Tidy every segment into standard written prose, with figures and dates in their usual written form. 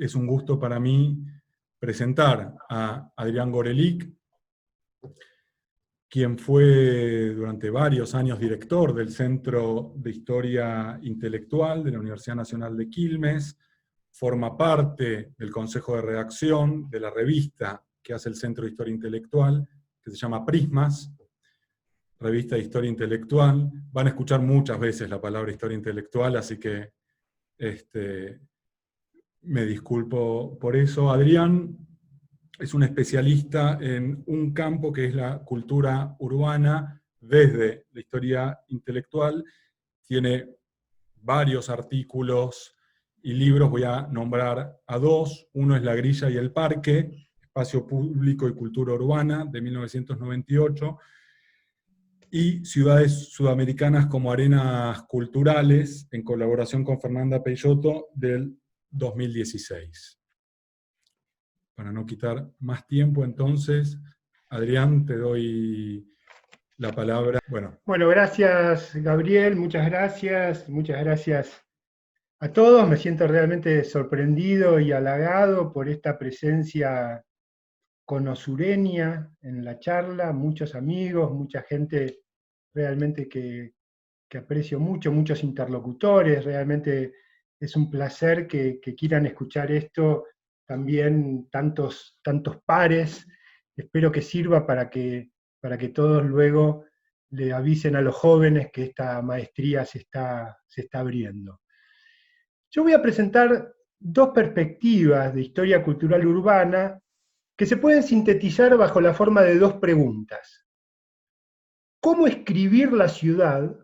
es un gusto para mí presentar a Adrián Gorelick, quien fue durante varios años director del Centro de Historia Intelectual de la Universidad Nacional de Quilmes, forma parte del Consejo de Redacción de la revista que hace el Centro de Historia Intelectual, que se llama Prismas, revista de Historia Intelectual. Van a escuchar muchas veces la palabra historia intelectual, así que me disculpo por eso. Adrián es un especialista en un campo que es la cultura urbana desde la historia intelectual. Tiene varios artículos y libros, voy a nombrar a dos. Uno es La Grilla y el Parque, Espacio Público y Cultura Urbana, de 1998, y Ciudades Sudamericanas como Arenas Culturales, en colaboración con Fernanda Peixoto, del 2016. Para no quitar más tiempo, entonces, Adrián, te doy la palabra. Bueno, gracias, Gabriel, muchas gracias a todos. Me siento realmente sorprendido y halagado por esta presencia conosureña en la charla, muchos amigos, mucha gente realmente que aprecio mucho, muchos interlocutores. Realmente es un placer que quieran escuchar esto también tantos pares. Espero que sirva para que todos luego le avisen a los jóvenes que esta maestría se está abriendo. Yo voy a presentar dos perspectivas de historia cultural urbana que se pueden sintetizar bajo la forma de dos preguntas. ¿Cómo escribir la ciudad?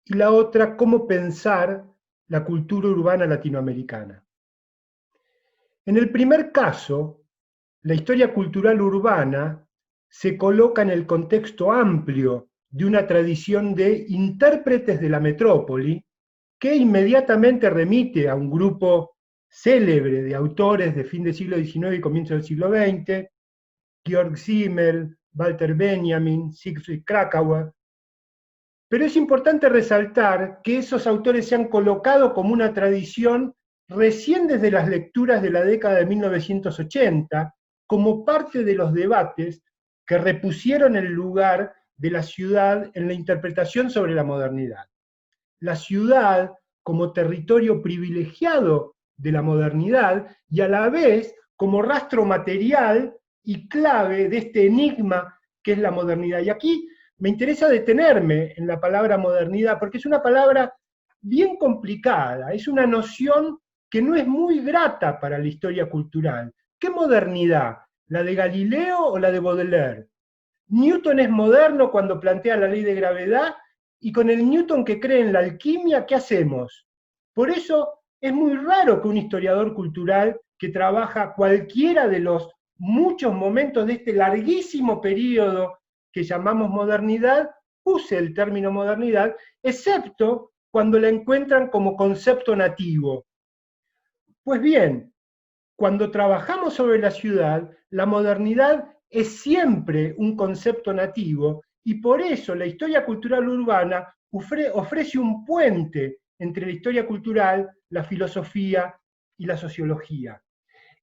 Y la otra, ¿cómo pensar la cultura urbana latinoamericana? En el primer caso, la historia cultural urbana se coloca en el contexto amplio de una tradición de intérpretes de la metrópoli que inmediatamente remite a un grupo célebre de autores de fin del siglo XIX y comienzo del siglo XX, Georg Simmel, Walter Benjamin, Siegfried Kracauer. Pero es importante resaltar que esos autores se han colocado como una tradición recién desde las lecturas de la década de 1980, como parte de los debates que repusieron el lugar de la ciudad en la interpretación sobre la modernidad. La ciudad como territorio privilegiado de la modernidad y a la vez como rastro material y clave de este enigma que es la modernidad. Y aquí me interesa detenerme en la palabra modernidad porque es una palabra bien complicada, es una noción que no es muy grata para la historia cultural. ¿Qué modernidad? ¿La de Galileo o la de Baudelaire? Newton es moderno cuando plantea la ley de gravedad, y con el Newton que cree en la alquimia, ¿qué hacemos? Por eso es muy raro que un historiador cultural que trabaja cualquiera de los muchos momentos de este larguísimo periodo que llamamos modernidad, use el término modernidad, excepto cuando la encuentran como concepto nativo. Pues bien, cuando trabajamos sobre la ciudad, la modernidad es siempre un concepto nativo, y por eso la historia cultural urbana ofrece un puente entre la historia cultural, la filosofía y la sociología.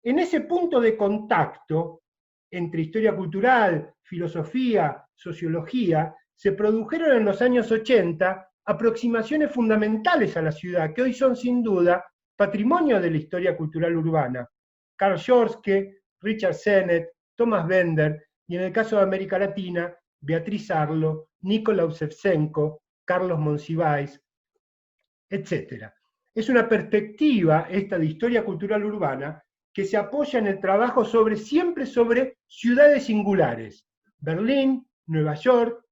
En ese punto de contacto entre historia cultural, filosofía, sociología, se produjeron en los años 80 aproximaciones fundamentales a la ciudad, que hoy son sin duda patrimonio de la historia cultural urbana. Karl Jorske, Richard Sennett, Thomas Bender, y en el caso de América Latina, Beatriz Arlo, Nikolaus Shevchenko, Carlos Monsiváis, etc. Es una perspectiva esta de historia cultural urbana que se apoya en el trabajo siempre sobre ciudades singulares: Berlín, Nueva York,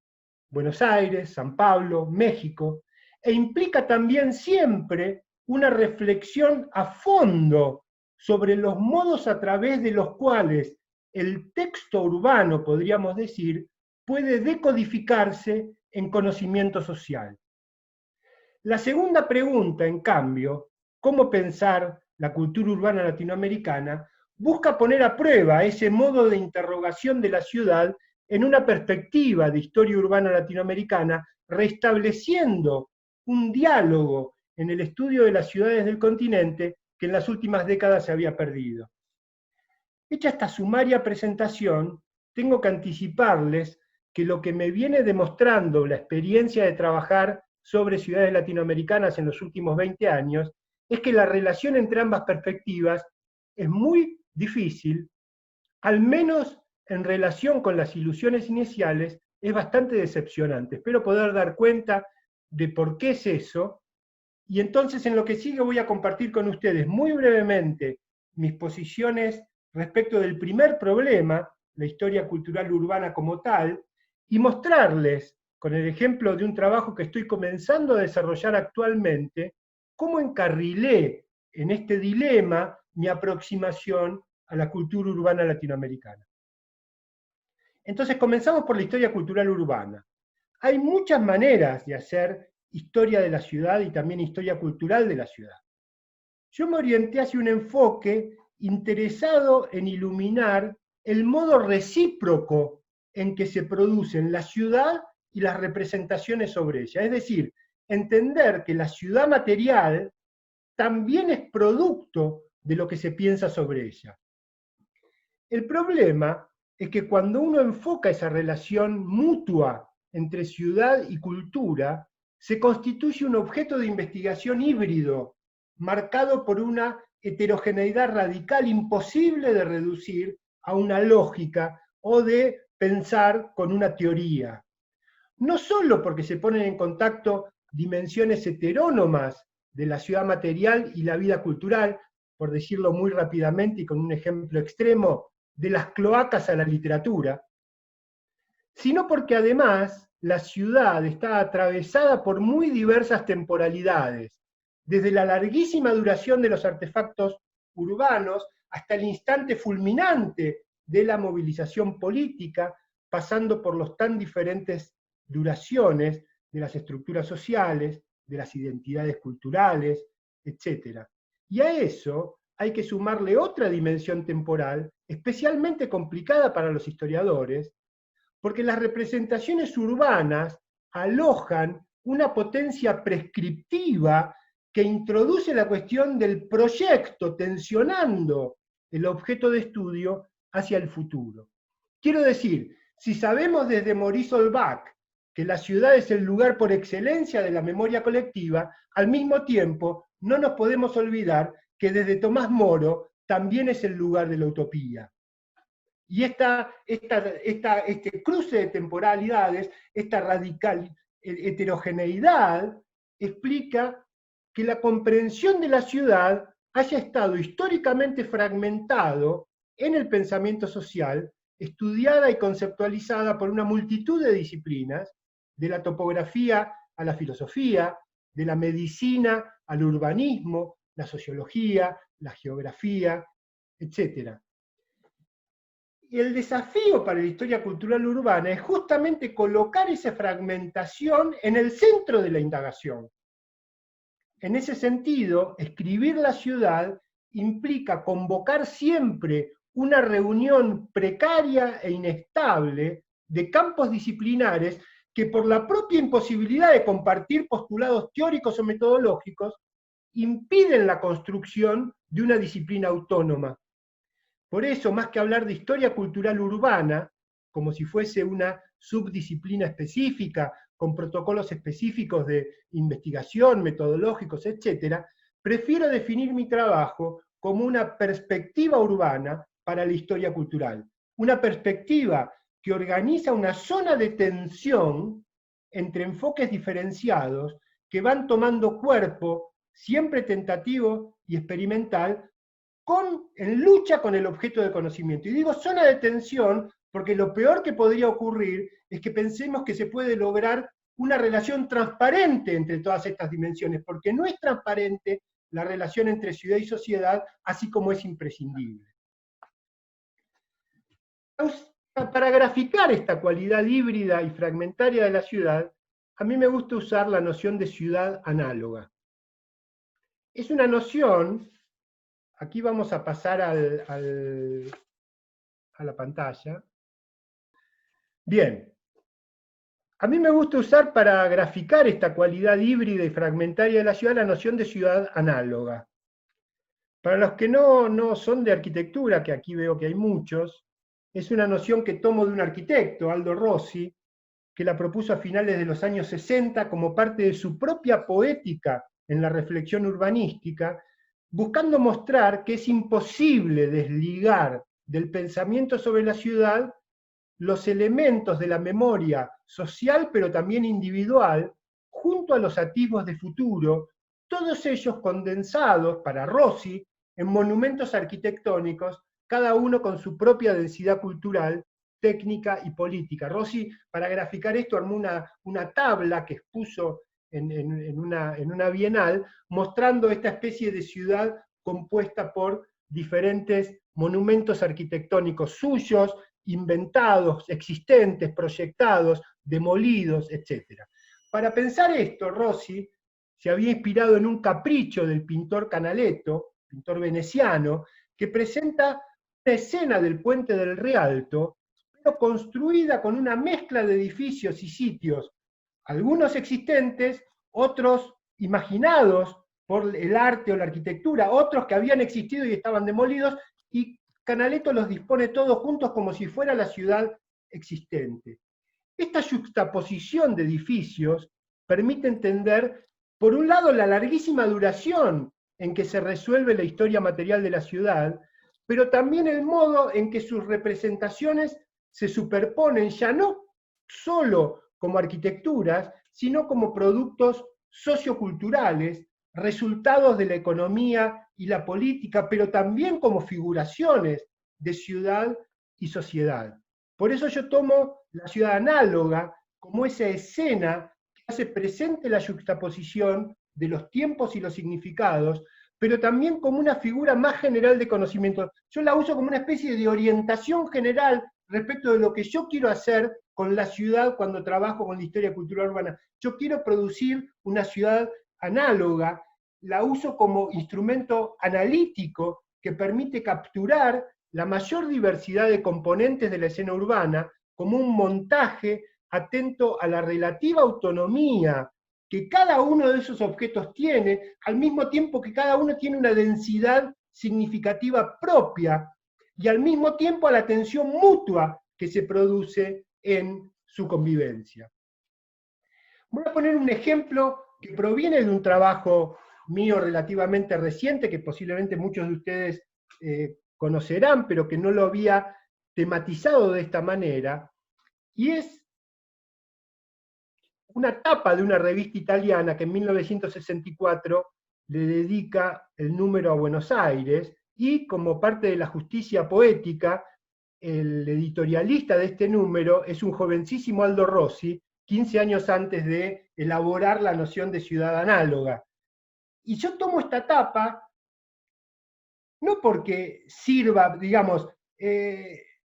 Buenos Aires, San Pablo, México, e implica también siempre una reflexión a fondo sobre los modos a través de los cuales el texto urbano, podríamos decir, puede decodificarse en conocimiento social. La segunda pregunta, en cambio, ¿cómo pensar la cultura urbana latinoamericana?, busca poner a prueba ese modo de interrogación de la ciudad en una perspectiva de historia urbana latinoamericana, restableciendo un diálogo en el estudio de las ciudades del continente que en las últimas décadas se había perdido. Hecha esta sumaria presentación, tengo que anticiparles que lo que me viene demostrando la experiencia de trabajar sobre ciudades latinoamericanas en los últimos 20 años es que la relación entre ambas perspectivas es muy difícil, al menos en relación con las ilusiones iniciales, es bastante decepcionante. Espero poder dar cuenta de por qué es eso, y entonces en lo que sigue voy a compartir con ustedes muy brevemente mis posiciones respecto del primer problema, la historia cultural urbana como tal, y mostrarles, con el ejemplo de un trabajo que estoy comenzando a desarrollar actualmente, cómo encarrilé en este dilema mi aproximación a la cultura urbana latinoamericana. Entonces comenzamos por la historia cultural urbana. Hay muchas maneras de hacer historia de la ciudad y también historia cultural de la ciudad. Yo me orienté hacia un enfoque interesado en iluminar el modo recíproco en que se producen la ciudad y las representaciones sobre ella. Es decir, entender que la ciudad material también es producto de lo que se piensa sobre ella. El problema es que cuando uno enfoca esa relación mutua entre ciudad y cultura, se constituye un objeto de investigación híbrido, marcado por una heterogeneidad radical imposible de reducir a una lógica o de pensar con una teoría. No solo porque se ponen en contacto dimensiones heterónomas de la ciudad material y la vida cultural, por decirlo muy rápidamente y con un ejemplo extremo, de las cloacas a la literatura, sino porque además la ciudad está atravesada por muy diversas temporalidades, desde la larguísima duración de los artefactos urbanos hasta el instante fulminante de la movilización política, pasando por los tan diferentes duraciones de las estructuras sociales, de las identidades culturales, etc. Y a eso hay que sumarle otra dimensión temporal, especialmente complicada para los historiadores, porque las representaciones urbanas alojan una potencia prescriptiva que introduce la cuestión del proyecto, tensionando el objeto de estudio hacia el futuro. Quiero decir, si sabemos desde Maurice Holbach que la ciudad es el lugar por excelencia de la memoria colectiva, al mismo tiempo no nos podemos olvidar que desde Tomás Moro también es el lugar de la utopía. Y este cruce de temporalidades, esta radical heterogeneidad, explica que la comprensión de la ciudad haya estado históricamente fragmentado en el pensamiento social, estudiada y conceptualizada por una multitud de disciplinas, de la topografía a la filosofía, de la medicina al urbanismo, la sociología, la geografía, etc. Y el desafío para la historia cultural urbana es justamente colocar esa fragmentación en el centro de la indagación. En ese sentido, escribir la ciudad implica convocar siempre una reunión precaria e inestable de campos disciplinares que por la propia imposibilidad de compartir postulados teóricos o metodológicos impiden la construcción de una disciplina autónoma. Por eso, más que hablar de historia cultural urbana, como si fuese una subdisciplina específica, con protocolos específicos de investigación, metodológicos, etc., prefiero definir mi trabajo como una perspectiva urbana para la historia cultural. Una perspectiva que organiza una zona de tensión entre enfoques diferenciados que van tomando cuerpo, siempre tentativo y experimental, en lucha con el objeto de conocimiento. Y digo zona de tensión porque lo peor que podría ocurrir es que pensemos que se puede lograr una relación transparente entre todas estas dimensiones, porque no es transparente la relación entre ciudad y sociedad, así como es imprescindible. Para graficar esta cualidad híbrida y fragmentaria de la ciudad, a mí me gusta usar la noción de ciudad análoga. Es una noción. Aquí vamos a pasar a la pantalla. Bien. A mí me gusta usar para graficar esta cualidad híbrida y fragmentaria de la ciudad la noción de ciudad análoga. Para los que no son de arquitectura, que aquí veo que hay muchos, es una noción que tomo de un arquitecto, Aldo Rossi, que la propuso a finales de los años 60 como parte de su propia poética en la reflexión urbanística, buscando mostrar que es imposible desligar del pensamiento sobre la ciudad los elementos de la memoria social, pero también individual, junto a los atisbos de futuro, todos ellos condensados, para Rossi, en monumentos arquitectónicos, cada uno con su propia densidad cultural, técnica y política. Rossi, para graficar esto, armó una tabla que expuso en una bienal, mostrando esta especie de ciudad compuesta por diferentes monumentos arquitectónicos suyos, inventados, existentes, proyectados, demolidos, etc. Para pensar esto, Rossi se había inspirado en un capricho del pintor Canaletto, pintor veneciano, que presenta una escena del puente del Rialto, pero construida con una mezcla de edificios y sitios, algunos existentes, otros imaginados por el arte o la arquitectura, otros que habían existido y estaban demolidos, y Canaletto los dispone todos juntos como si fuera la ciudad existente. Esta juxtaposición de edificios permite entender, por un lado, la larguísima duración en que se resuelve la historia material de la ciudad, pero también el modo en que sus representaciones se superponen ya no solo como arquitecturas, sino como productos socioculturales, resultados de la economía y la política, pero también como figuraciones de ciudad y sociedad. Por eso yo tomo la ciudad análoga como esa escena que hace presente la juxtaposición de los tiempos y los significados, pero también como una figura más general de conocimiento. Yo la uso como una especie de orientación general respecto de lo que yo quiero hacer con la ciudad cuando trabajo con la historia cultural urbana. Yo quiero producir una ciudad análoga, la uso como instrumento analítico que permite capturar la mayor diversidad de componentes de la escena urbana como un montaje atento a la relativa autonomía que cada uno de esos objetos tiene, al mismo tiempo que cada uno tiene una densidad significativa propia, y al mismo tiempo a la tensión mutua que se produce en su convivencia. Voy a poner un ejemplo que proviene de un trabajo mío relativamente reciente, que posiblemente muchos de ustedes conocerán, pero que no lo había tematizado de esta manera, y es una tapa de una revista italiana que en 1964 le dedica el número a Buenos Aires, y como parte de la justicia poética, el editorialista de este número es un jovencísimo Aldo Rossi, 15 años antes de elaborar la noción de ciudad análoga. Y yo tomo esta tapa no porque sirva, digamos,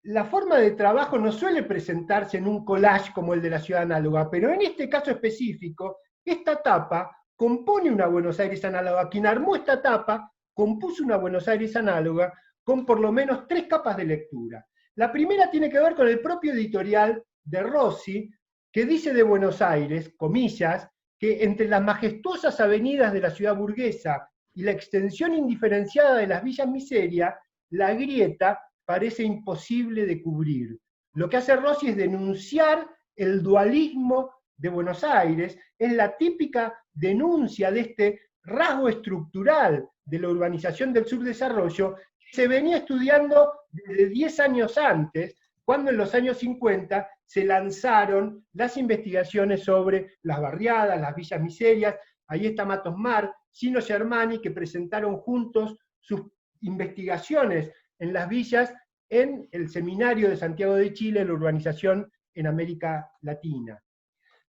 la forma de trabajo no suele presentarse en un collage como el de la ciudad análoga, pero en este caso específico, esta tapa compone una Buenos Aires análoga. Quien armó esta tapa compuso una Buenos Aires análoga con por lo menos 3 capas de lectura. La primera tiene que ver con el propio editorial de Rossi, que dice de Buenos Aires, comillas, que entre las majestuosas avenidas de la ciudad burguesa y la extensión indiferenciada de las villas miseria, la grieta parece imposible de cubrir. Lo que hace Rossi es denunciar el dualismo de Buenos Aires, es la típica denuncia de este rasgo estructural de la urbanización del subdesarrollo que se venía estudiando desde 10 años antes, cuando en los años 50 se lanzaron las investigaciones sobre las barriadas, las villas miserias. Ahí está Matos Mar, Gino Germani, que presentaron juntos sus investigaciones en las villas en el Seminario de Santiago de Chile, la urbanización en América Latina.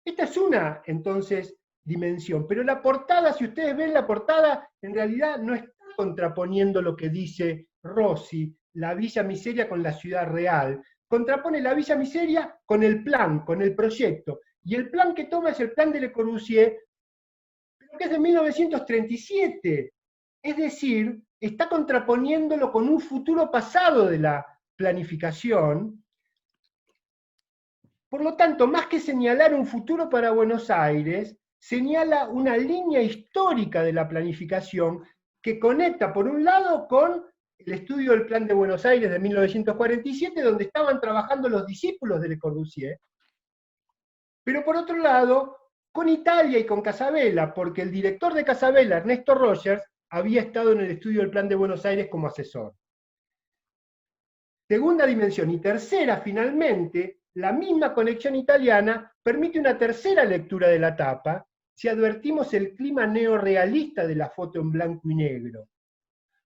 Esta es una, entonces, dimensión, pero la portada, si ustedes ven la portada, en realidad no está contraponiendo lo que dice Rossi, la Villa Miseria con la ciudad real, contrapone la Villa Miseria con el plan, con el proyecto, y el plan que toma es el plan de Le Corbusier, pero que es de 1937, es decir, está contraponiéndolo con un futuro pasado de la planificación. Por lo tanto, más que señalar un futuro para Buenos Aires, señala una línea histórica de la planificación que conecta por un lado con el estudio del Plan de Buenos Aires de 1947, donde estaban trabajando los discípulos de Le Corbusier, pero por otro lado, con Italia y con Casabella, porque el director de Casabella, Ernesto Rogers, había estado en el estudio del Plan de Buenos Aires como asesor. Segunda dimensión. Y tercera, finalmente, la misma conexión italiana permite una tercera lectura de la tapa, si advertimos el clima neorrealista de la foto en blanco y negro.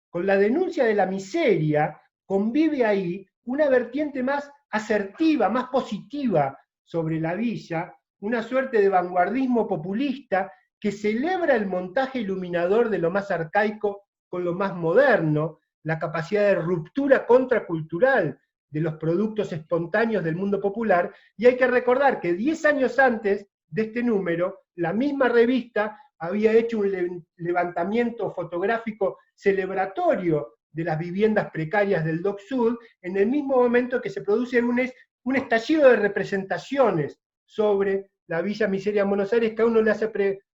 Con la denuncia de la miseria, convive ahí una vertiente más asertiva, más positiva sobre la villa, una suerte de vanguardismo populista que celebra el montaje iluminador de lo más arcaico con lo más moderno, la capacidad de ruptura contracultural de los productos espontáneos del mundo popular, y hay que recordar que 10 años antes de este número, la misma revista había hecho un levantamiento fotográfico celebratorio de las viviendas precarias del Dock Sud, en el mismo momento que se produce un estallido de representaciones sobre la Villa Miseria en Buenos Aires, que a uno le hace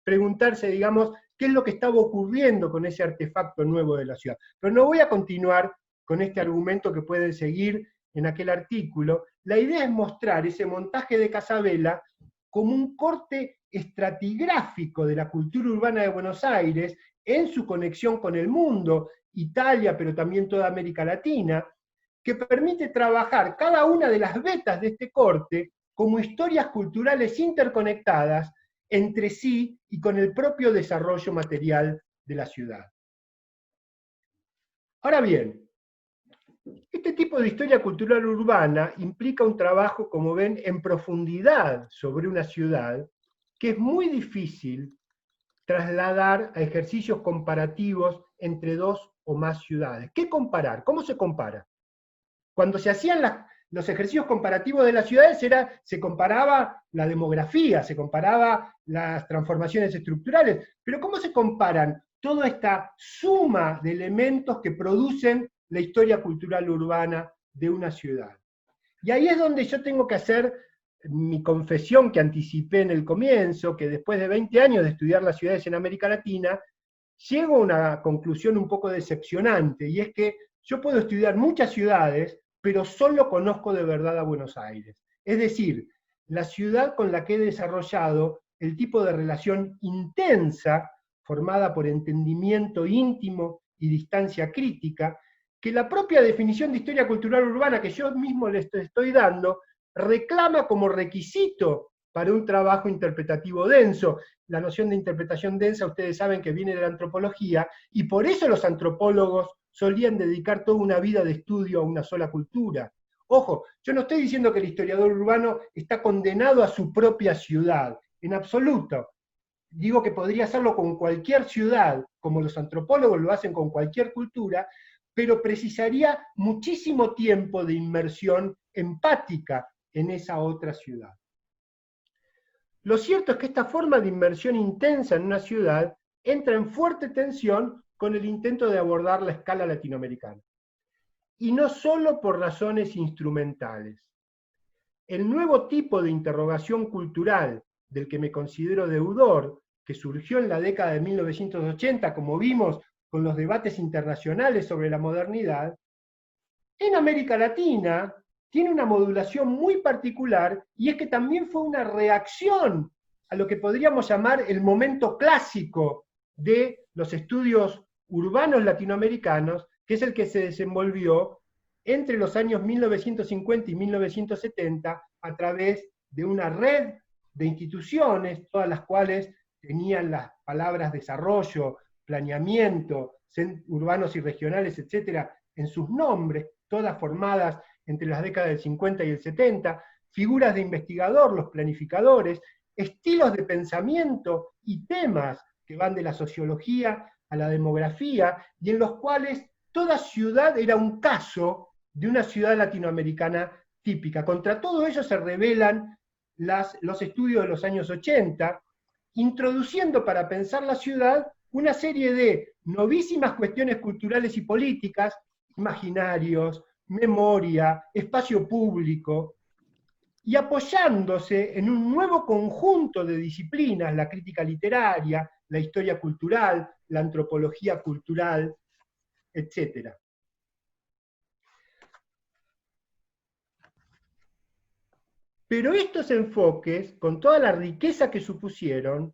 preguntarse, digamos, qué es lo que estaba ocurriendo con ese artefacto nuevo de la ciudad. Pero no voy a continuar con este argumento que pueden seguir en aquel artículo. La idea es mostrar ese montaje de Casabella como un corte estratigráfico de la cultura urbana de Buenos Aires en su conexión con el mundo, Italia, pero también toda América Latina, que permite trabajar cada una de las vetas de este corte como historias culturales interconectadas entre sí y con el propio desarrollo material de la ciudad. Ahora bien, este tipo de historia cultural urbana implica un trabajo, como ven, en profundidad sobre una ciudad, que es muy difícil trasladar a ejercicios comparativos entre dos o más ciudades. ¿Qué comparar? ¿Cómo se compara? Cuando se hacían los ejercicios comparativos de las ciudades se comparaba la demografía, se comparaba las transformaciones estructurales, pero ¿cómo se comparan toda esta suma de elementos que producen la historia cultural urbana de una ciudad? Y ahí es donde yo tengo que hacer mi confesión que anticipé en el comienzo, que después de 20 años de estudiar las ciudades en América Latina, llego a una conclusión un poco decepcionante, y es que yo puedo estudiar muchas ciudades, pero solo conozco de verdad a Buenos Aires. Es decir, la ciudad con la que he desarrollado el tipo de relación intensa, formada por entendimiento íntimo y distancia crítica, que la propia definición de historia cultural urbana que yo mismo les estoy dando, reclama como requisito para un trabajo interpretativo denso. La noción de interpretación densa, ustedes saben que viene de la antropología, y por eso los antropólogos solían dedicar toda una vida de estudio a una sola cultura. Ojo, yo no estoy diciendo que el historiador urbano está condenado a su propia ciudad, en absoluto. Digo que podría hacerlo con cualquier ciudad, como los antropólogos lo hacen con cualquier cultura, pero precisaría muchísimo tiempo de inmersión empática en esa otra ciudad. Lo cierto es que esta forma de inmersión intensa en una ciudad entra en fuerte tensión con el intento de abordar la escala latinoamericana. Y no solo por razones instrumentales. El nuevo tipo de interrogación cultural del que me considero deudor, que surgió en la década de 1980, como vimos con los debates internacionales sobre la modernidad, en América Latina tiene una modulación muy particular, y es que también fue una reacción a lo que podríamos llamar el momento clásico de los estudios urbanos latinoamericanos, que es el que se desenvolvió entre los años 1950 y 1970 a través de una red de instituciones, todas las cuales tenían las palabras desarrollo, planeamiento, urbanos y regionales, etcétera, en sus nombres, todas formadas entre las décadas del 50 y el 70, figuras de investigador, los planificadores, estilos de pensamiento y temas que van de la sociología a la demografía, y en los cuales toda ciudad era un caso de una ciudad latinoamericana típica. Contra todo ello se revelan los estudios de los años 80, introduciendo para pensar la ciudad una serie de novísimas cuestiones culturales y políticas, imaginarios, memoria, espacio público, y apoyándose en un nuevo conjunto de disciplinas, la crítica literaria, la historia cultural, la antropología cultural, etc. Pero estos enfoques, con toda la riqueza que supusieron,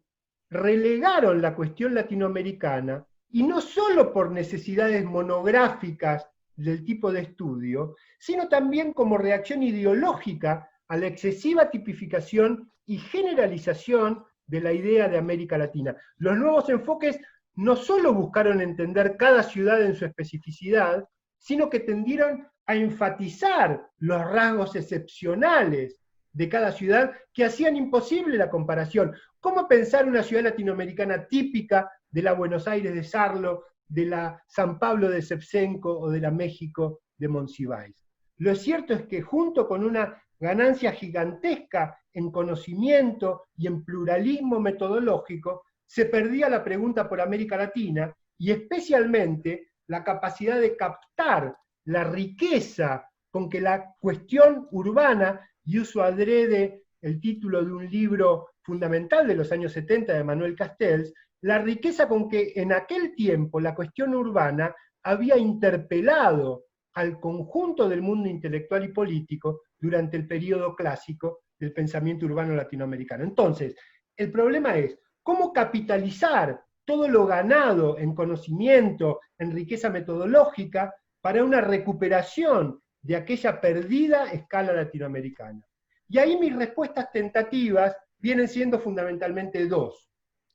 relegaron la cuestión latinoamericana, y no solo por necesidades monográficas del tipo de estudio, sino también como reacción ideológica a la excesiva tipificación y generalización de la idea de América Latina. Los nuevos enfoques no solo buscaron entender cada ciudad en su especificidad, sino que tendieron a enfatizar los rasgos excepcionales de cada ciudad que hacían imposible la comparación. ¿Cómo pensar una ciudad latinoamericana típica de la Buenos Aires de Sarlo, de la San Pablo de Shevchenko o de la México de Monsiváis? Lo cierto es que junto con una ganancia gigantesca en conocimiento y en pluralismo metodológico, se perdía la pregunta por América Latina y especialmente la capacidad de captar la riqueza con que la cuestión urbana, y uso adrede el título de un libro fundamental de los años 70 de Manuel Castells, la riqueza con que en aquel tiempo la cuestión urbana había interpelado al conjunto del mundo intelectual y político durante el periodo clásico del pensamiento urbano latinoamericano. Entonces, el problema es cómo capitalizar todo lo ganado en conocimiento, en riqueza metodológica, para una recuperación de aquella perdida escala latinoamericana. Y ahí mis respuestas tentativas vienen siendo fundamentalmente dos.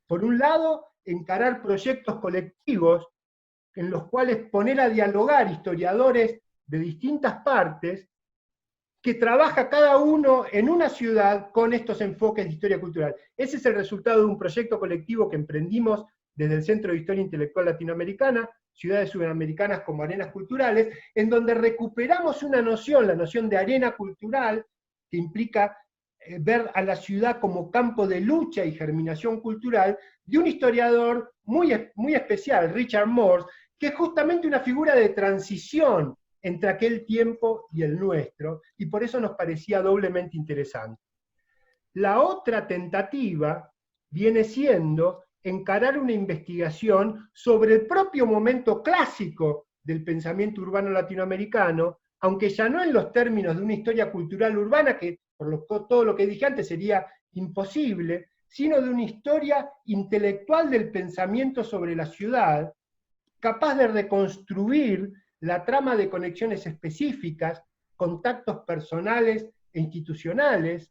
Por un lado, encarar proyectos colectivos en los cuales poner a dialogar historiadores de distintas partes que trabaja cada uno en una ciudad con estos enfoques de historia cultural. Ese es el resultado de un proyecto colectivo que emprendimos desde el Centro de Historia Intelectual Latinoamericana, Ciudades Sudamericanas como Arenas Culturales, en donde recuperamos una noción, la noción de arena cultural, que implica ver a la ciudad como campo de lucha y germinación cultural, de un historiador muy especial, Richard Morse, que es justamente una figura de transición entre aquel tiempo y el nuestro, y por eso nos parecía doblemente interesante. La otra tentativa viene siendo encarar una investigación sobre el propio momento clásico del pensamiento urbano latinoamericano, aunque ya no en los términos de una historia cultural urbana, que por todo lo que dije antes sería imposible, sino de una historia intelectual del pensamiento sobre la ciudad, capaz de reconstruir la trama de conexiones específicas, contactos personales e institucionales,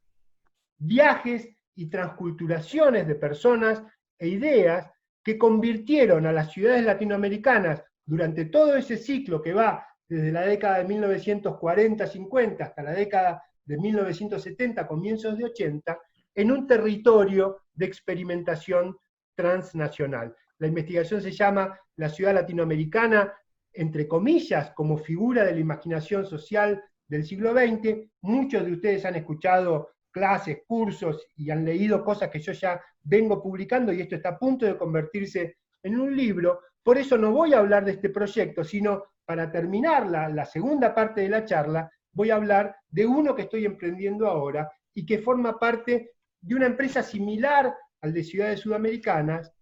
viajes y transculturaciones de personas e ideas que convirtieron a las ciudades latinoamericanas durante todo ese ciclo que va desde la década de 1940-50 hasta la década de 1970, comienzos de 80, en un territorio de experimentación transnacional. La investigación se llama La ciudad latinoamericana, entre comillas, como figura de la imaginación social del siglo XX. Muchos de ustedes han escuchado clases, cursos, y han leído cosas que yo ya vengo publicando, y esto está a punto de convertirse en un libro. Por eso no voy a hablar de este proyecto, sino para terminar la segunda parte de la charla, voy a hablar de uno que estoy emprendiendo ahora, y que forma parte de una empresa similar al de Ciudades Sudamericanas.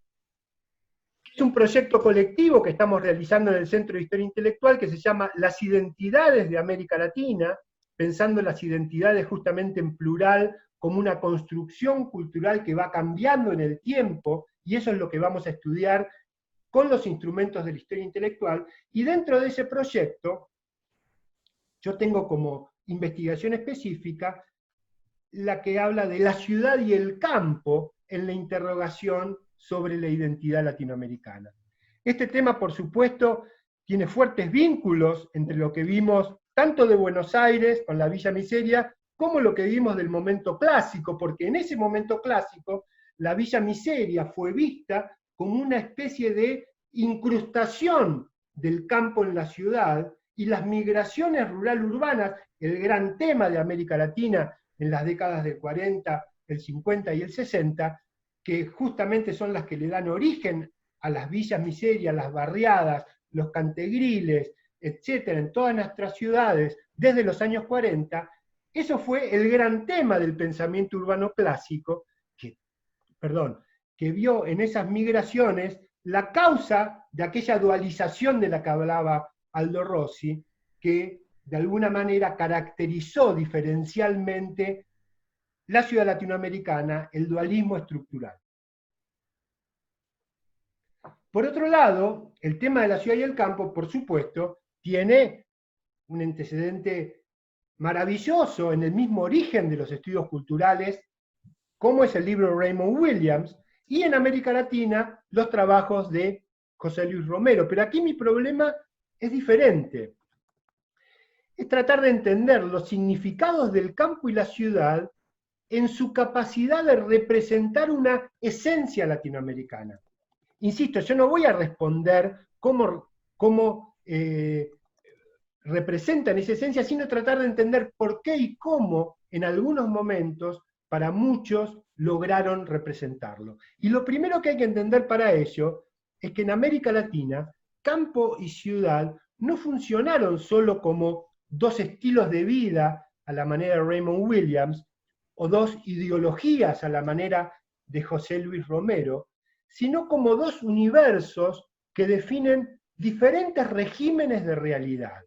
Es un proyecto colectivo que estamos realizando en el Centro de Historia Intelectual que se llama Las Identidades de América Latina, pensando las identidades justamente en plural como una construcción cultural que va cambiando en el tiempo, y eso es lo que vamos a estudiar con los instrumentos de la historia intelectual. Y dentro de ese proyecto, yo tengo como investigación específica la que habla de la ciudad y el campo en la interrogación sobre la identidad latinoamericana. Este tema, por supuesto, tiene fuertes vínculos entre lo que vimos tanto de Buenos Aires con la Villa Miseria, como lo que vimos del momento clásico, porque en ese momento clásico la Villa Miseria fue vista como una especie de incrustación del campo en la ciudad, y las migraciones rural-urbanas, el gran tema de América Latina en las décadas del 40, el 50 y el 60, que justamente son las que le dan origen a las villas miserias, las barriadas, los cantegriles, etcétera, en todas nuestras ciudades desde los años 40, eso fue el gran tema del pensamiento urbano clásico, que vio en esas migraciones la causa de aquella dualización de la que hablaba Aldo Rossi, que de alguna manera caracterizó diferencialmente la ciudad latinoamericana, el dualismo estructural. Por otro lado, el tema de la ciudad y el campo, por supuesto, tiene un antecedente maravilloso en el mismo origen de los estudios culturales, como es el libro de Raymond Williams, y en América Latina los trabajos de José Luis Romero. Pero aquí mi problema es diferente. Es tratar de entender los significados del campo y la ciudad en su capacidad de representar una esencia latinoamericana. Insisto, yo no voy a responder cómo representan esa esencia, sino tratar de entender por qué y cómo en algunos momentos, para muchos, lograron representarlo. Y lo primero que hay que entender para ello es que en América Latina, campo y ciudad no funcionaron solo como dos estilos de vida a la manera de Raymond Williams, o dos ideologías a la manera de José Luis Romero, sino como dos universos que definen diferentes regímenes de realidad.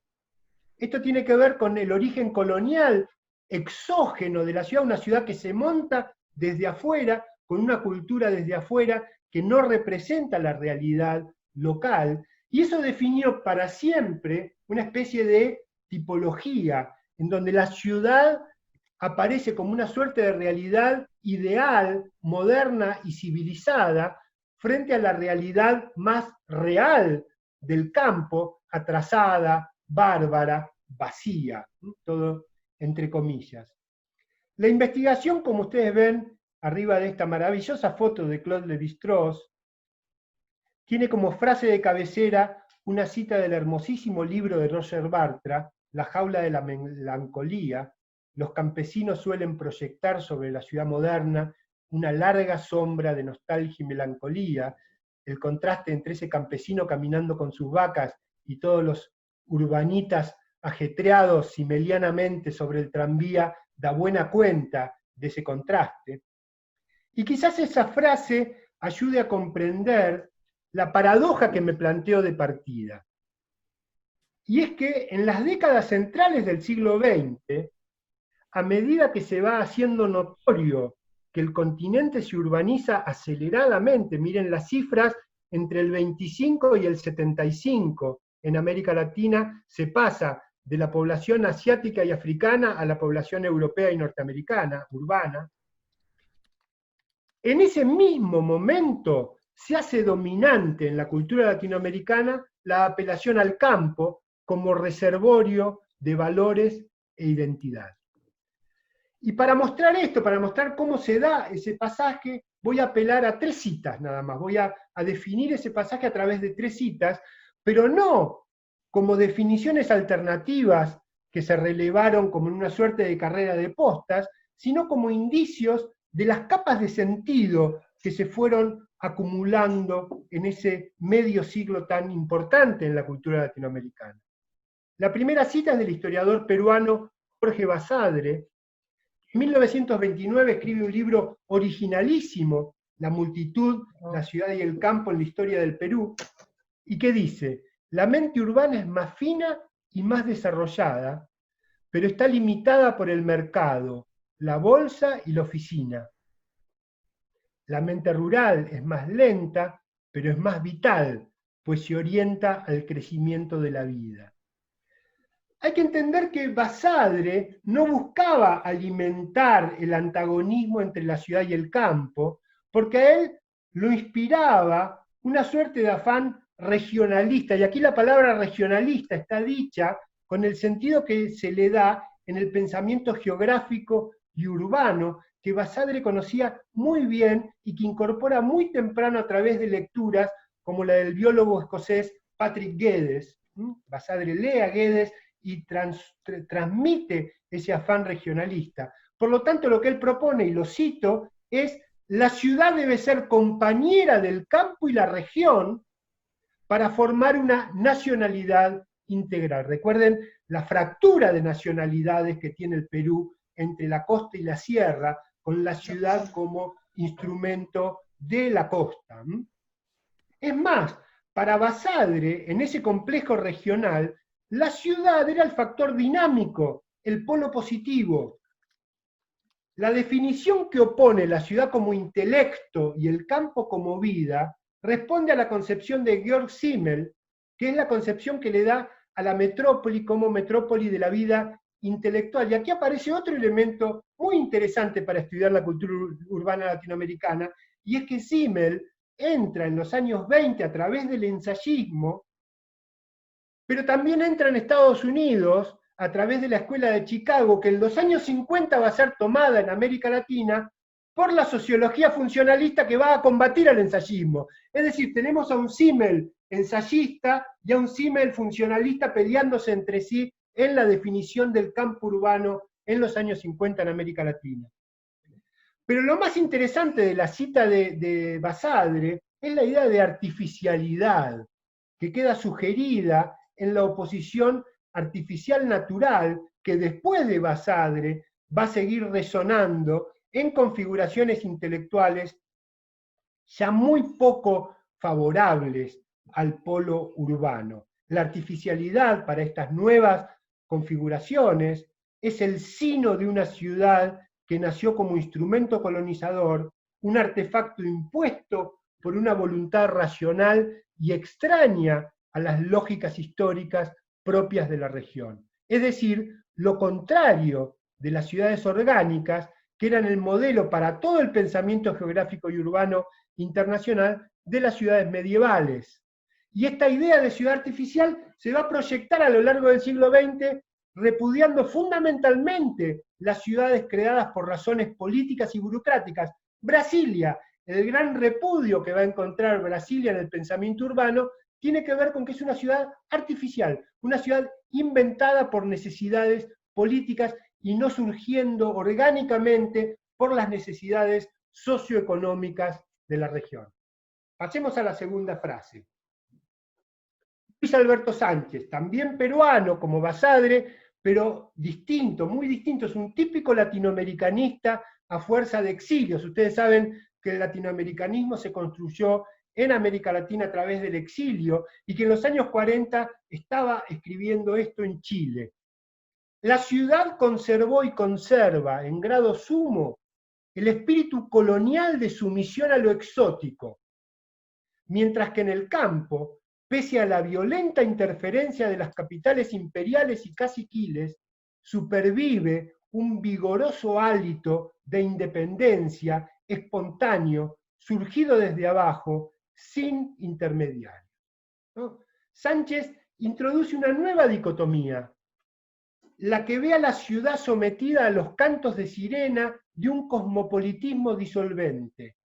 Esto tiene que ver con el origen colonial exógeno de la ciudad, una ciudad que se monta desde afuera, con una cultura desde afuera que no representa la realidad local, y eso definió para siempre una especie de tipología, en donde la ciudad aparece como una suerte de realidad ideal, moderna y civilizada, frente a la realidad más real del campo, atrasada, bárbara, vacía, todo entre comillas. La investigación, como ustedes ven arriba de esta maravillosa foto de Claude Lévi-Strauss, tiene como frase de cabecera una cita del hermosísimo libro de Roger Bartra, La jaula de la melancolía. Los campesinos suelen proyectar sobre la ciudad moderna una larga sombra de nostalgia y melancolía. El contraste entre ese campesino caminando con sus vacas y todos los urbanitas ajetreados simelianamente sobre el tranvía da buena cuenta de ese contraste. Y quizás esa frase ayude a comprender la paradoja que me planteo de partida. Y es que en las décadas centrales del siglo XX, a medida que se va haciendo notorio que el continente se urbaniza aceleradamente, miren las cifras, entre el 25 y el 75 en América Latina se pasa de la población asiática y africana a la población europea y norteamericana, urbana. En ese mismo momento se hace dominante en la cultura latinoamericana la apelación al campo como reservorio de valores e identidad. Y para mostrar esto, para mostrar cómo se da ese pasaje, voy a apelar a tres citas nada más, voy a definir ese pasaje a través de tres citas, pero no como definiciones alternativas que se relevaron como en una suerte de carrera de postas, sino como indicios de las capas de sentido que se fueron acumulando en ese medio siglo tan importante en la cultura latinoamericana. La primera cita es del historiador peruano Jorge Basadre. En 1929 escribe un libro originalísimo, La multitud, la ciudad y el campo en la historia del Perú, y que dice: la mente urbana es más fina y más desarrollada, pero está limitada por el mercado, la bolsa y la oficina. La mente rural es más lenta, pero es más vital, pues se orienta al crecimiento de la vida. Hay que entender que Basadre no buscaba alimentar el antagonismo entre la ciudad y el campo, porque a él lo inspiraba una suerte de afán regionalista, y aquí la palabra regionalista está dicha con el sentido que se le da en el pensamiento geográfico y urbano, que Basadre conocía muy bien y que incorpora muy temprano a través de lecturas como la del biólogo escocés Patrick Geddes. Basadre lee a Geddes y transmite ese afán regionalista. Por lo tanto, lo que él propone, y lo cito, es: la ciudad debe ser compañera del campo y la región para formar una nacionalidad integral. Recuerden la fractura de nacionalidades que tiene el Perú entre la costa y la sierra, con la ciudad como instrumento de la costa. Es más, para Basadre, en ese complejo regional, la ciudad era el factor dinámico, el polo positivo. La definición que opone la ciudad como intelecto y el campo como vida responde a la concepción de Georg Simmel, que es la concepción que le da a la metrópoli como metrópoli de la vida intelectual. Y aquí aparece otro elemento muy interesante para estudiar la cultura urbana latinoamericana, y es que Simmel entra en los años 20 a través del ensayismo, pero también entra en Estados Unidos a través de la Escuela de Chicago, que en los años 50 va a ser tomada en América Latina por la sociología funcionalista que va a combatir al ensayismo. Es decir, tenemos a un Simmel ensayista y a un Simmel funcionalista peleándose entre sí en la definición del campo urbano en los años 50 en América Latina. Pero lo más interesante de la cita de Basadre es la idea de artificialidad, que queda sugerida en la oposición artificial-natural que después de Basadre va a seguir resonando en configuraciones intelectuales ya muy poco favorables al polo urbano. La artificialidad para estas nuevas configuraciones es el sino de una ciudad que nació como instrumento colonizador, un artefacto impuesto por una voluntad racional y extraña a las lógicas históricas propias de la región. Es decir, lo contrario de las ciudades orgánicas, que eran el modelo para todo el pensamiento geográfico y urbano internacional de las ciudades medievales. Y esta idea de ciudad artificial se va a proyectar a lo largo del siglo XX, repudiando fundamentalmente las ciudades creadas por razones políticas y burocráticas. Brasilia, el gran repudio que va a encontrar Brasilia en el pensamiento urbano, tiene que ver con que es una ciudad artificial, una ciudad inventada por necesidades políticas y no surgiendo orgánicamente por las necesidades socioeconómicas de la región. Pasemos a la segunda frase. Luis Alberto Sánchez, también peruano como Basadre, pero distinto, muy distinto, es un típico latinoamericanista a fuerza de exilios. Ustedes saben que el latinoamericanismo se construyó en América Latina a través del exilio, y que en los años 40 estaba escribiendo esto en Chile. La ciudad conservó y conserva en grado sumo el espíritu colonial de sumisión a lo exótico, mientras que en el campo, pese a la violenta interferencia de las capitales imperiales y caciquiles, supervive un vigoroso hálito de independencia espontáneo, surgido desde abajo, sin intermediarios, ¿no? Sánchez introduce una nueva dicotomía, la que ve a la ciudad sometida a los cantos de sirena de un cosmopolitismo disolvente,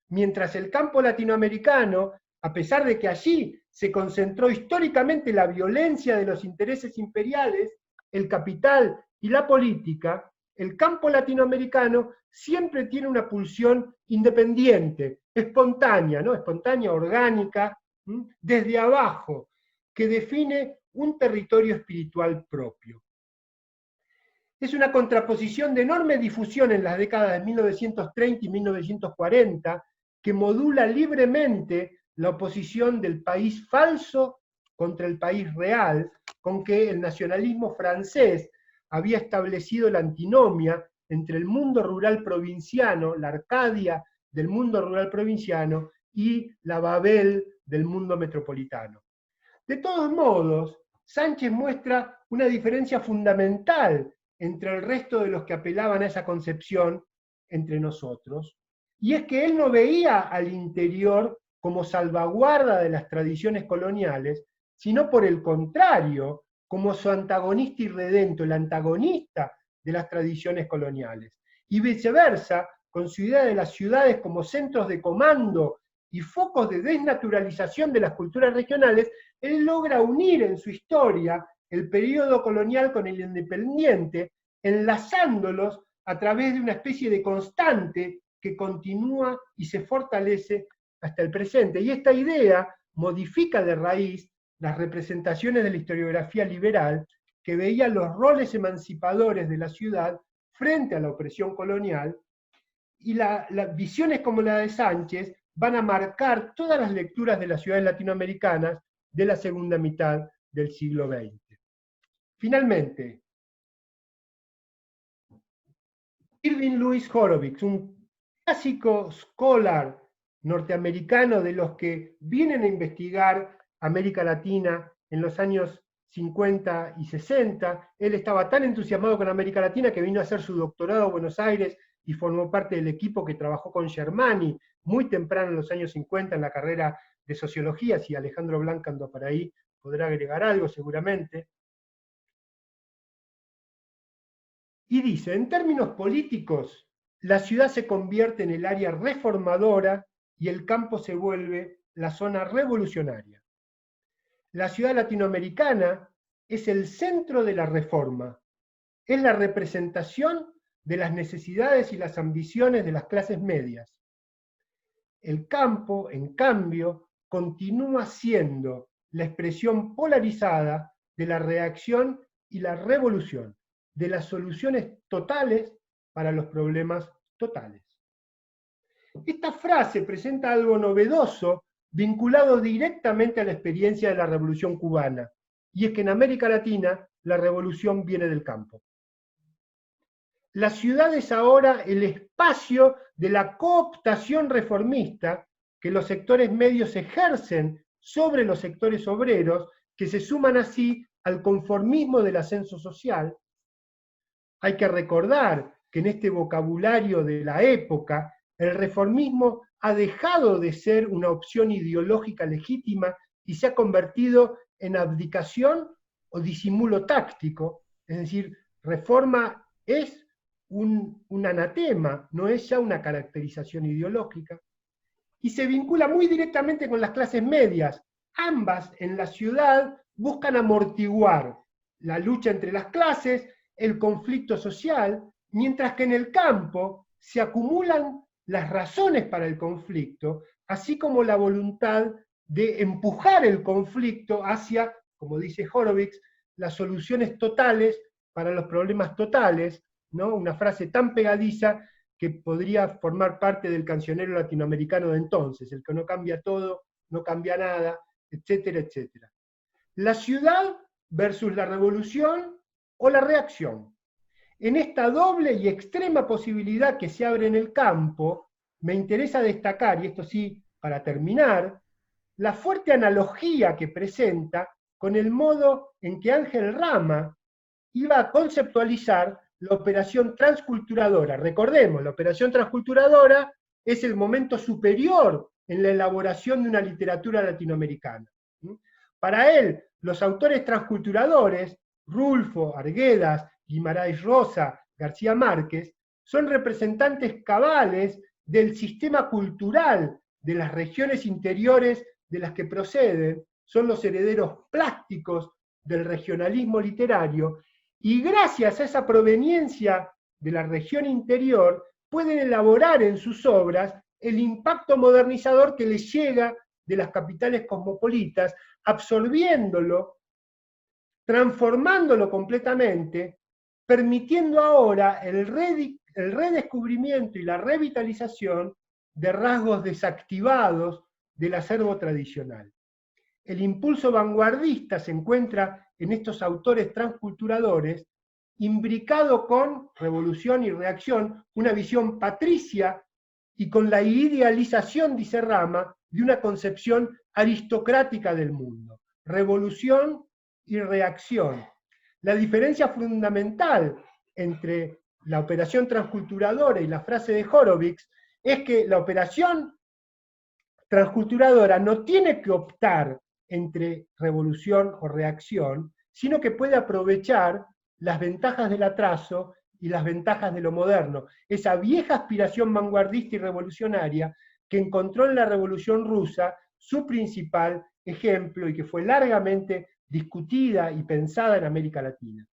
mientras el campo latinoamericano, a pesar de que allí se concentró históricamente la violencia de los intereses imperiales, el capital y la política, el campo latinoamericano siempre tiene una pulsión independiente, espontánea, ¿no? Espontánea, orgánica, desde abajo, que define un territorio espiritual propio. Es una contraposición de enorme difusión en las décadas de 1930 y 1940, que modula libremente la oposición del país falso contra el país real, con que el nacionalismo francés había establecido la antinomia entre el mundo rural provinciano, la Arcadia del mundo rural provinciano, y la Babel del mundo metropolitano. De todos modos, Sánchez muestra una diferencia fundamental entre el resto de los que apelaban a esa concepción entre nosotros, y es que él no veía al interior como salvaguarda de las tradiciones coloniales, sino por el contrario, como su antagonista irredento, el antagonista de las tradiciones coloniales. Y viceversa, con su idea de las ciudades como centros de comando y focos de desnaturalización de las culturas regionales, él logra unir en su historia el periodo colonial con el independiente, enlazándolos a través de una especie de constante que continúa y se fortalece hasta el presente. Y esta idea modifica de raíz las representaciones de la historiografía liberal, que veía los roles emancipadores de la ciudad frente a la opresión colonial, y las visiones como la de Sánchez van a marcar todas las lecturas de las ciudades latinoamericanas de la segunda mitad del siglo XX. Finalmente, Irving Louis Horowitz, un clásico scholar norteamericano de los que vienen a investigar América Latina en los años 50 y 60. Él estaba tan entusiasmado con América Latina que vino a hacer su doctorado a Buenos Aires y formó parte del equipo que trabajó con Germani muy temprano en los años 50 en la carrera de sociología. Si Alejandro Blanca andó por ahí, podrá agregar algo seguramente. Y dice, en términos políticos, la ciudad se convierte en el área reformadora y el campo se vuelve la zona revolucionaria. La ciudad latinoamericana es el centro de la reforma, es la representación de las necesidades y las ambiciones de las clases medias. El campo, en cambio, continúa siendo la expresión polarizada de la reacción y la revolución, de las soluciones totales para los problemas totales. Esta frase presenta algo novedoso vinculado directamente a la experiencia de la Revolución Cubana, y es que en América Latina la revolución viene del campo. La ciudad es ahora el espacio de la cooptación reformista que los sectores medios ejercen sobre los sectores obreros, que se suman así al conformismo del ascenso social. Hay que recordar que en este vocabulario de la época, el reformismo ha dejado de ser una opción ideológica legítima y se ha convertido en abdicación o disimulo táctico. Es decir, reforma es un anatema, no es ya una caracterización ideológica. Y se vincula muy directamente con las clases medias. Ambas en la ciudad buscan amortiguar la lucha entre las clases, el conflicto social, mientras que en el campo se acumulan las razones para el conflicto, así como la voluntad de empujar el conflicto hacia, como dice Horowitz, las soluciones totales para los problemas totales, ¿no? Una frase tan pegadiza que podría formar parte del cancionero latinoamericano de entonces, el que no cambia todo, no cambia nada, etcétera, etcétera. La ciudad versus la revolución o la reacción. En esta doble y extrema posibilidad que se abre en el campo, me interesa destacar, y esto sí, para terminar, la fuerte analogía que presenta con el modo en que Ángel Rama iba a conceptualizar la operación transculturadora. Recordemos, la operación transculturadora es el momento superior en la elaboración de una literatura latinoamericana. Para él, los autores transculturadores, Rulfo, Arguedas, Guimarães Rosa, García Márquez, son representantes cabales del sistema cultural de las regiones interiores de las que proceden, son los herederos plásticos del regionalismo literario, y gracias a esa proveniencia de la región interior, pueden elaborar en sus obras el impacto modernizador que les llega de las capitales cosmopolitas, absorbiéndolo, transformándolo completamente, permitiendo ahora el redescubrimiento y la revitalización de rasgos desactivados del acervo tradicional. El impulso vanguardista se encuentra en estos autores transculturadores, imbricado con revolución y reacción, una visión patricia y con la idealización, dice Rama, de una concepción aristocrática del mundo. Revolución y reacción. La diferencia fundamental entre la operación transculturadora y la frase de Horowitz es que la operación transculturadora no tiene que optar entre revolución o reacción, sino que puede aprovechar las ventajas del atraso y las ventajas de lo moderno. Esa vieja aspiración vanguardista y revolucionaria que encontró en la Revolución Rusa su principal ejemplo y que fue largamente discutida y pensada en América Latina.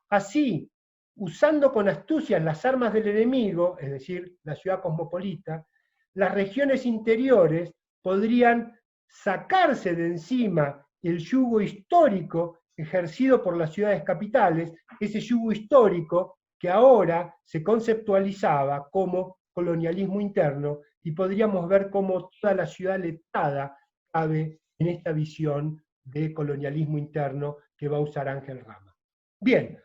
Así, usando con astucia las armas del enemigo, es decir, la ciudad cosmopolita, las regiones interiores podrían sacarse de encima el yugo histórico ejercido por las ciudades capitales, ese yugo histórico que ahora se conceptualizaba como colonialismo interno, y podríamos ver cómo toda la ciudad letrada cabe en esta visión de colonialismo interno que va a usar Ángel Rama. Bien,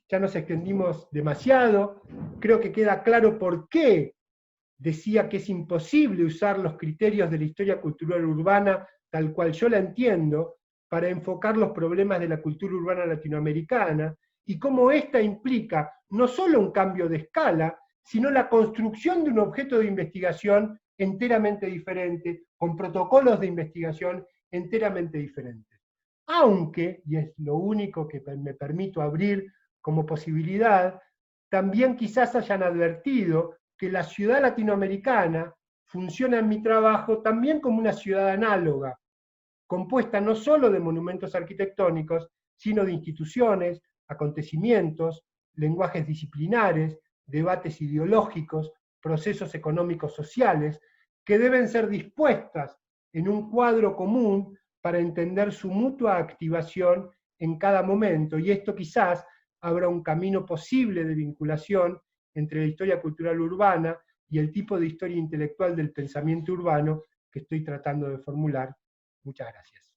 ya nos extendimos demasiado, creo que queda claro por qué decía que es imposible usar los criterios de la historia cultural urbana tal cual yo la entiendo para enfocar los problemas de la cultura urbana latinoamericana, y cómo esta implica no solo un cambio de escala, sino la construcción de un objeto de investigación enteramente diferente, con protocolos de investigación enteramente diferentes. Aunque, y es lo único que me permito abrir como posibilidad, también quizás hayan advertido que la ciudad latinoamericana funciona en mi trabajo también como una ciudad análoga, compuesta no solo de monumentos arquitectónicos, sino de instituciones, acontecimientos, lenguajes disciplinares, debates ideológicos, procesos económicos sociales, que deben ser dispuestas en un cuadro común para entender su mutua activación en cada momento, y esto quizás abra un camino posible de vinculación entre la historia cultural urbana y el tipo de historia intelectual del pensamiento urbano que estoy tratando de formular. Muchas gracias.